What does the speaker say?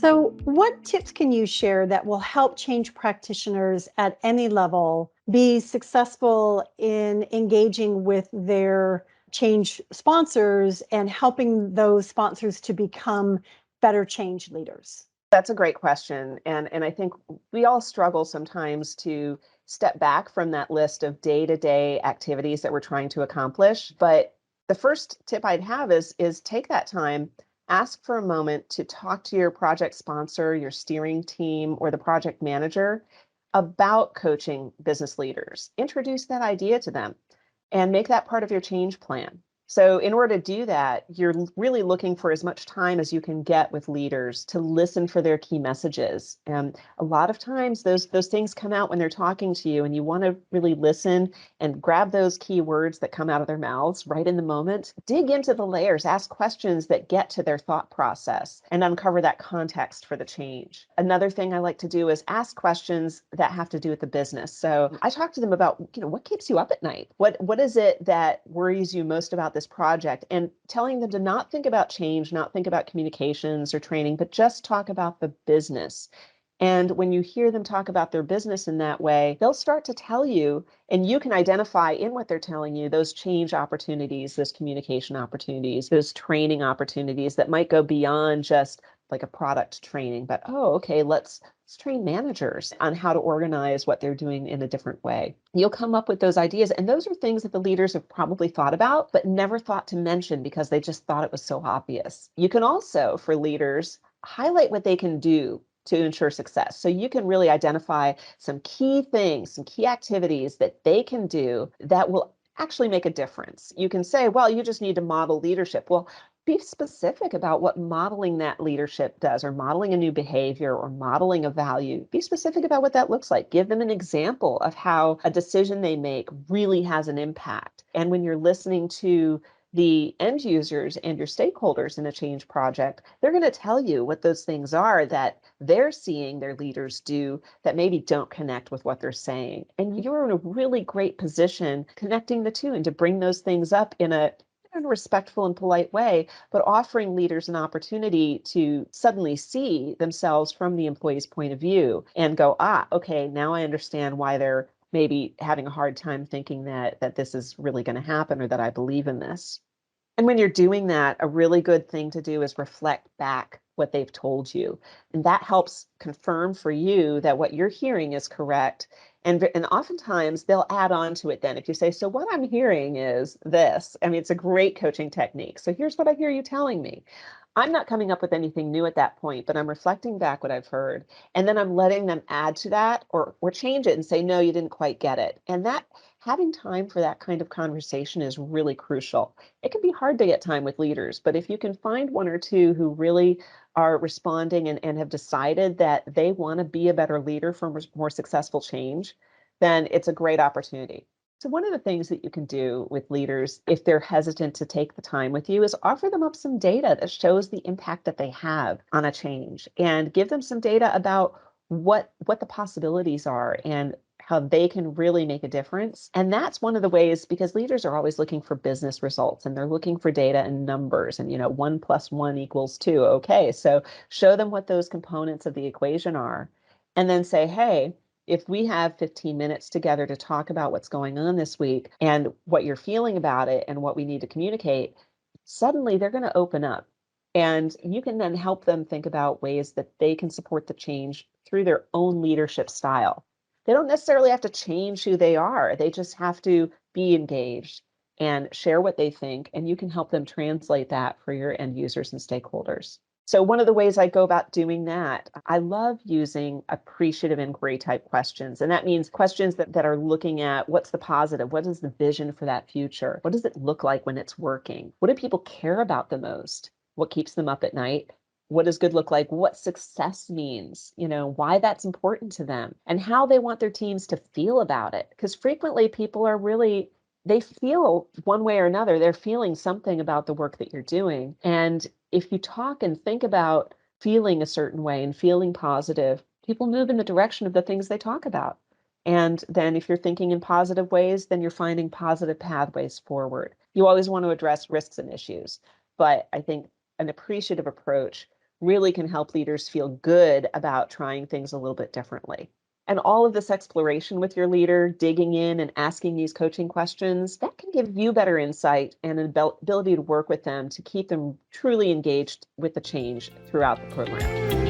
So, what tips can you share that will help change practitioners at any level be successful in engaging with their change sponsors and helping those sponsors to become better change leaders? That's a great question. And I think we all struggle sometimes to step back from that list of day-to-day activities that we're trying to accomplish. But the first tip I'd have is take that time, ask for a moment to talk to your project sponsor, your steering team, or the project manager about coaching business leaders. Introduce that idea to them and make that part of your change plan. So, in order to do that, you're really looking for as much time as you can get with leaders to listen for their key messages. And a lot of times, those things come out when they're talking to you, and you want to really listen and grab those key words that come out of their mouths right in the moment. Dig into the layers, ask questions that get to their thought process, and uncover that context for the change. Another thing I like to do is ask questions that have to do with the business. So, I talk to them about, what keeps you up at night? What is it that worries you most about this project, and telling them to not think about change, not think about communications or training, but just talk about the business. And when you hear them talk about their business in that way, they'll start to tell you, and you can identify in what they're telling you those change opportunities, those communication opportunities, those training opportunities that might go beyond just like a product training, but okay, let's train managers on how to organize what they're doing in a different way. You'll come up with those ideas, and those are things that the leaders have probably thought about, but never thought to mention because they just thought it was so obvious. You can also, for leaders, highlight what they can do to ensure success. So you can really identify some key things, some key activities that they can do that will actually make a difference. You can say, well, you just need to model leadership. Well, be specific about what modeling that leadership does, or modeling a new behavior, or modeling a value. Be specific about what that looks like. Give them an example of how a decision they make really has an impact. And when you're listening to the end users and your stakeholders in a change project, they're going to tell you what those things are that they're seeing their leaders do that maybe don't connect with what they're saying. And you're in a really great position connecting the two and to bring those things up in a respectful and polite way, but offering leaders an opportunity to suddenly see themselves from the employee's point of view and go, okay, now I understand why they're maybe having a hard time thinking that this is really going to happen, or that I believe in this. And when you're doing that, a really good thing to do is reflect back what they've told you. And that helps confirm for you that what you're hearing is correct. And oftentimes they'll add on to it then. If you say, so what I'm hearing is this, I mean, it's a great coaching technique. So here's what I hear you telling me. I'm not coming up with anything new at that point, but I'm reflecting back what I've heard. And then I'm letting them add to that, or change it and say, no, you didn't quite get it. And that having time for that kind of conversation is really crucial. It can be hard to get time with leaders, but if you can find one or two who really are responding and have decided that they want to be a better leader for more successful change, then it's a great opportunity. So one of the things that you can do with leaders, if they're hesitant to take the time with you, is offer them up some data that shows the impact that they have on a change, and give them some data about what the possibilities are and how they can really make a difference. And that's one of the ways, because leaders are always looking for business results, and they're looking for data and numbers, and 1 + 1 = 2. Okay, so show them what those components of the equation are, and then say, hey, if we have 15 minutes together to talk about what's going on this week and what you're feeling about it and what we need to communicate, suddenly they're going to open up. And you can then help them think about ways that they can support the change through their own leadership style. They don't necessarily have to change who they are. They just have to be engaged and share what they think, and you can help them translate that for your end users and stakeholders. So one of the ways I go about doing that, I love using appreciative inquiry type questions. And that means questions that are looking at what's the positive, what is the vision for that future? What does it look like when it's working? What do people care about the most? What keeps them up at night? What does good look like? What success means, why that's important to them, and how they want their teams to feel about it. Because frequently people are really, they feel one way or another, they're feeling something about the work that you're doing. And if you talk and think about feeling a certain way and feeling positive, people move in the direction of the things they talk about. And then if you're thinking in positive ways, then you're finding positive pathways forward. You always want to address risks and issues, but I think an appreciative approach really can help leaders feel good about trying things a little bit differently. And all of this exploration with your leader, digging in and asking these coaching questions, that can give you better insight and an ability to work with them to keep them truly engaged with the change throughout the program.